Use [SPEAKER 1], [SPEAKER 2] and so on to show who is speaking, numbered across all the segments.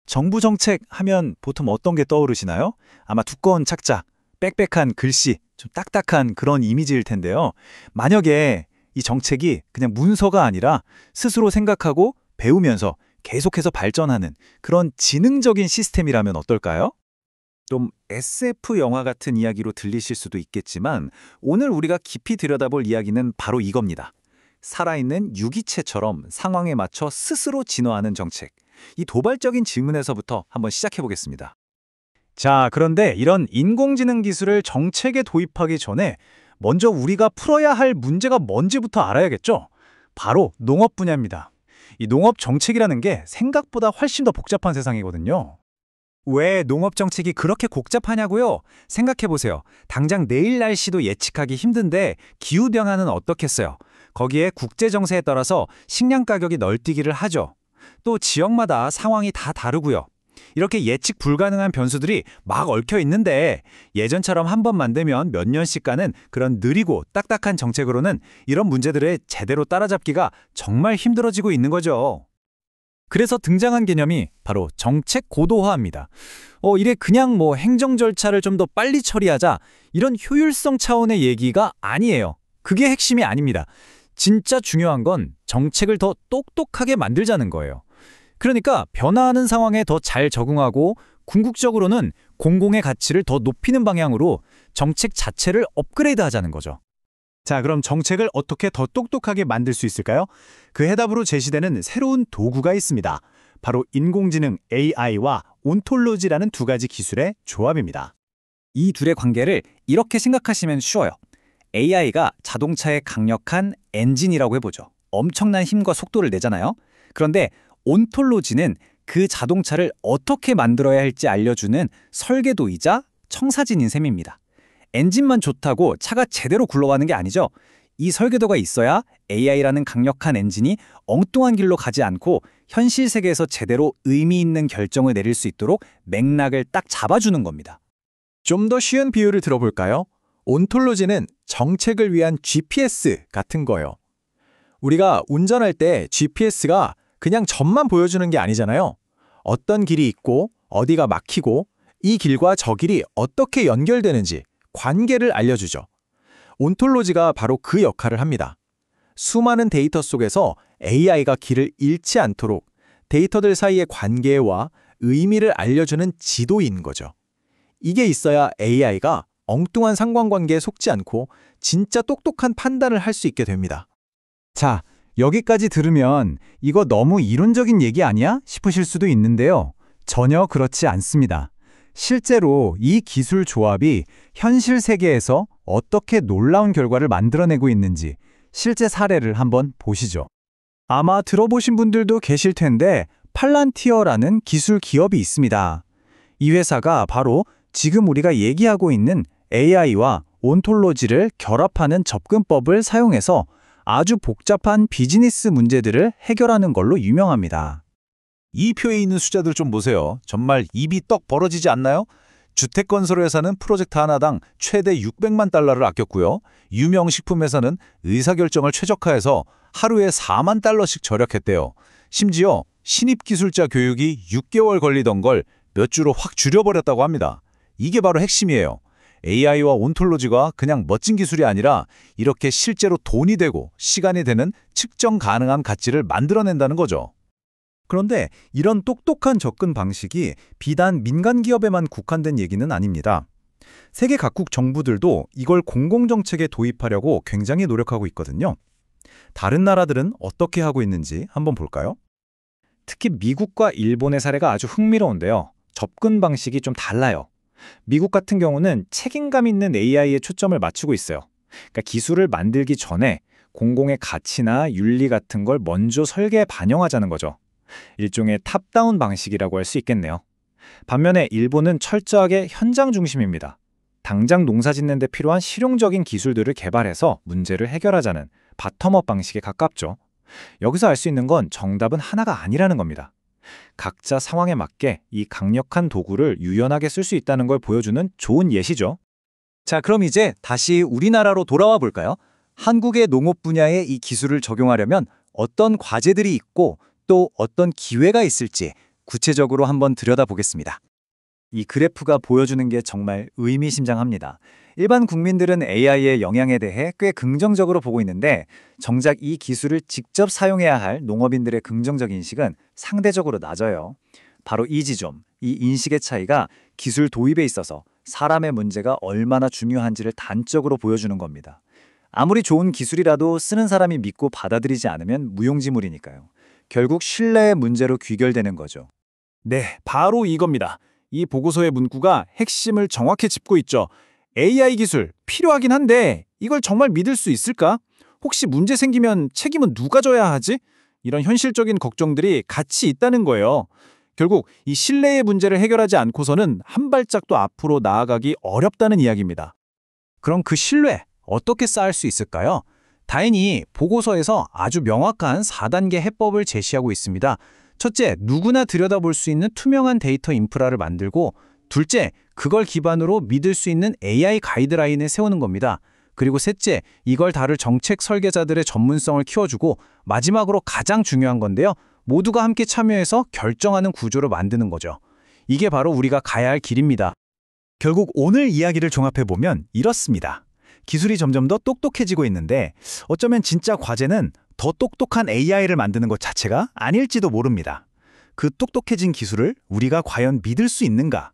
[SPEAKER 1] 정부 정책 하면 보통 어떤 게 떠오르시나요? 아마 두꺼운 착자, 빽빽한 글씨, 좀 딱딱한 그런 이미지일 텐데요. 만약에 이 정책이 그냥 문서가 아니라 스스로 생각하고 배우면서 계속해서 발전하는 그런 지능적인 시스템이라면 어떨까요? 좀 SF 영화 같은 이야기로 들리실 수도 있겠지만 오늘 우리가 깊이 들여다볼 이야기는 바로 이겁니다. 살아있는 유기체처럼 상황에 맞춰 스스로 진화하는 정책. 이 도발적인 질문에서부터 한번 시작해 보겠습니다. 자, 그런데 이런 인공지능 기술을 정책에 도입하기 전에 먼저 우리가 풀어야 할 문제가 뭔지부터 알아야겠죠? 바로 농업 분야입니다. 이 농업 정책이라는 게 생각보다 훨씬 더 복잡한 세상이거든요. 왜 농업 정책이 그렇게 복잡하냐고요? 생각해보세요. 당장 내일 날씨도 예측하기 힘든데 기후 변화는 어떻겠어요? 거기에 국제 정세에 따라서 식량 가격이 널뛰기를 하죠. 또 지역마다 상황이 다 다르고요. 이렇게 예측 불가능한 변수들이 막 얽혀 있는데 예전처럼 한 번 만들면 몇 년씩 가는 그런 느리고 딱딱한 정책으로는 이런 문제들을 제대로 따라잡기가 정말 힘들어지고 있는 거죠. 그래서 등장한 개념이 바로 정책 고도화입니다. 이게 그냥 행정 절차를 좀 더 빨리 처리하자 이런 효율성 차원의 얘기가 아니에요. 그게 핵심이 아닙니다. 진짜 중요한 건 정책을 더 똑똑하게 만들자는 거예요. 그러니까 변화하는 상황에 더 잘 적응하고 궁극적으로는 공공의 가치를 더 높이는 방향으로 정책 자체를 업그레이드하자는 거죠. 자, 그럼 정책을 어떻게 더 똑똑하게 만들 수 있을까요? 그 해답으로 제시되는 새로운 도구가 있습니다. 바로 인공지능 AI와 온톨로지라는 두 가지 기술의 조합입니다. 이 둘의 관계를 이렇게 생각하시면 쉬워요. AI가 자동차의 강력한 엔진이라고 해보죠. 엄청난 힘과 속도를 내잖아요. 그런데 온톨로지는 그 자동차를 어떻게 만들어야 할지 알려주는 설계도이자 청사진인 셈입니다. 엔진만 좋다고 차가 제대로 굴러가는 게 아니죠. 이 설계도가 있어야 AI라는 강력한 엔진이 엉뚱한 길로 가지 않고 현실 세계에서 제대로 의미 있는 결정을 내릴 수 있도록 맥락을 딱 잡아주는 겁니다. 좀 더 쉬운 비유를 들어볼까요? 온톨로지는 정책을 위한 GPS 같은 거예요. 우리가 운전할 때 GPS가 그냥 점만 보여주는 게 아니잖아요. 어떤 길이 있고 어디가 막히고 이 길과 저 길이 어떻게 연결되는지 관계를 알려주죠. 온톨로지가 바로 그 역할을 합니다. 수많은 데이터 속에서 AI가 길을 잃지 않도록 데이터들 사이의 관계와 의미를 알려주는 지도인 거죠. 이게 있어야 AI가 엉뚱한 상관관계에 속지 않고 진짜 똑똑한 판단을 할 수 있게 됩니다. 자, 여기까지 들으면 이거 너무 이론적인 얘기 아니야? 싶으실 수도 있는데요. 전혀 그렇지 않습니다. 실제로 이 기술 조합이 현실 세계에서 어떻게 놀라운 결과를 만들어내고 있는지 실제 사례를 한번 보시죠. 아마 들어보신 분들도 계실 텐데 팔란티어라는 기술 기업이 있습니다. 이 회사가 바로 지금 우리가 얘기하고 있는 AI와 온톨로지를 결합하는 접근법을 사용해서 아주 복잡한 비즈니스 문제들을 해결하는 걸로 유명합니다. 이 표에 있는 숫자들 좀 보세요. 정말 입이 떡 벌어지지 않나요? 주택건설회사는 프로젝트 하나당 최대 600만 달러를 아꼈고요. 유명 식품회사는 의사결정을 최적화해서 하루에 4만 달러씩 절약했대요. 심지어 신입기술자 교육이 6개월 걸리던 걸 몇 주로 확 줄여버렸다고 합니다. 이게 바로 핵심이에요. AI와 온톨로지가 그냥 멋진 기술이 아니라 이렇게 실제로 돈이 되고 시간이 되는 측정 가능한 가치를 만들어낸다는 거죠. 그런데 이런 똑똑한 접근 방식이 비단 민간 기업에만 국한된 얘기는 아닙니다. 세계 각국 정부들도 이걸 공공정책에 도입하려고 굉장히 노력하고 있거든요. 다른 나라들은 어떻게 하고 있는지 한번 볼까요? 특히 미국과 일본의 사례가 아주 흥미로운데요. 접근 방식이 좀 달라요. 미국 같은 경우는 책임감 있는 AI에 초점을 맞추고 있어요. 그러니까 기술을 만들기 전에 공공의 가치나 윤리 같은 걸 먼저 설계에 반영하자는 거죠. 일종의 탑다운 방식이라고 할 수 있겠네요. 반면에 일본은 철저하게 현장 중심입니다. 당장 농사 짓는 데 필요한 실용적인 기술들을 개발해서 문제를 해결하자는 바텀업 방식에 가깝죠. 여기서 알 수 있는 건 정답은 하나가 아니라는 겁니다. 각자 상황에 맞게 이 강력한 도구를 유연하게 쓸 수 있다는 걸 보여주는 좋은 예시죠. 자, 그럼 이제 다시 우리나라로 돌아와 볼까요? 한국의 농업 분야에 이 기술을 적용하려면 어떤 과제들이 있고 또 어떤 기회가 있을지 구체적으로 한번 들여다보겠습니다. 이 그래프가 보여주는 게 정말 의미심장합니다. 일반 국민들은 AI의 영향에 대해 꽤 긍정적으로 보고 있는데 정작 이 기술을 직접 사용해야 할 농업인들의 긍정적 인식은 상대적으로 낮아요. 바로 이 지점, 이 인식의 차이가 기술 도입에 있어서 사람의 문제가 얼마나 중요한지를 단적으로 보여주는 겁니다. 아무리 좋은 기술이라도 쓰는 사람이 믿고 받아들이지 않으면 무용지물이니까요. 결국 신뢰의 문제로 귀결되는 거죠.
[SPEAKER 2] 네, 바로 이겁니다. 이 보고서의 문구가 핵심을 정확히 짚고 있죠. AI 기술 필요하긴 한데 이걸 정말 믿을 수 있을까? 혹시 문제 생기면 책임은 누가 져야 하지? 이런 현실적인 걱정들이 같이 있다는 거예요. 결국 이 신뢰의 문제를 해결하지 않고서는 한 발짝도 앞으로 나아가기 어렵다는 이야기입니다.
[SPEAKER 1] 그럼 그 신뢰 어떻게 쌓을 수 있을까요? 다행히 보고서에서 아주 명확한 4단계 해법을 제시하고 있습니다. 첫째, 누구나 들여다볼 수 있는 투명한 데이터 인프라를 만들고, 둘째, 그걸 기반으로 믿을 수 있는 AI 가이드라인을 세우는 겁니다. 그리고 셋째, 이걸 다룰 정책 설계자들의 전문성을 키워주고, 마지막으로 가장 중요한 건데요. 모두가 함께 참여해서 결정하는 구조를 만드는 거죠. 이게 바로 우리가 가야 할 길입니다. 결국 오늘 이야기를 종합해보면 이렇습니다. 기술이 점점 더 똑똑해지고 있는데 어쩌면 진짜 과제는 더 똑똑한 AI를 만드는 것 자체가 아닐지도 모릅니다. 그 똑똑해진 기술을 우리가 과연 믿을 수 있는가?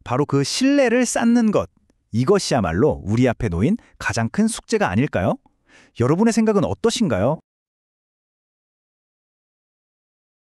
[SPEAKER 1] 바로 그 신뢰를 쌓는 것, 이것이야말로 우리 앞에 놓인 가장 큰 숙제가 아닐까요? 여러분의 생각은 어떠신가요?